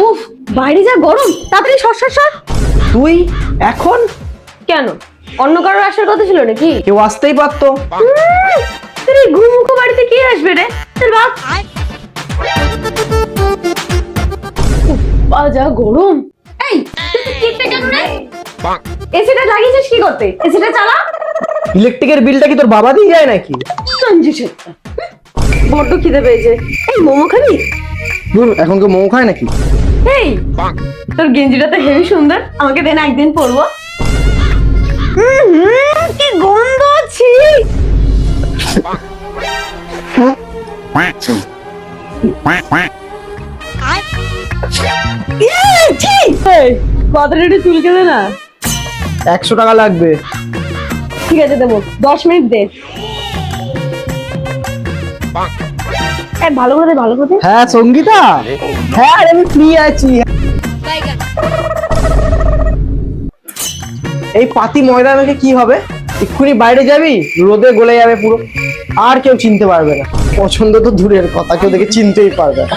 উফ, বাইরে যা গরম, তাড়াতাড়ি সর সর সর। তুই এখন? কেন, অন্য কারোর আসার কথা ছিল নাকি? কেউ আসতেই পারতো। তোর এই গুমুখো বাড়িতে কে আসবে রে? চল ভাগ। উফ, যা গরম। এই, তুই কেকটা কেন রে? এসিটা লাগিয়েছিস কি করতে? এসিটা চালা। ইলেকট্রিকের বিলটা কি তোর বাবা দিয়ে যায় নাকি? কঞ্জুস একটা। বড্ড খিদে পেয়েছে। এই মোমো খাবি? এখন কেউ মোমো খায় নাকি? এই, তোর গেঞ্জিটা তো হেভি সুন্দর, আমাকে দেন, একদিন পরবো। কি গন্ধ, ছি। কথাটা একটু চুলকে দে না। 100 টাকা লাগবে। ঠিক আছে, দেবো, 10 মিনিট দে। ভালো করে দে, ভালো করে দে। হ্যাঁ সঙ্গীতা, হ্যাঁ আমি ফ্রি আছি। এই পাতি ময়দা মেখে কি হবে? এক্ষুনি বাইরে যাবি, রোদে গলে যাবে পুরো, আর কেউ চিনতে পারবে না। পছন্দ তো দূরের কথা, কেউ দেখে চিনতেই পারবে না।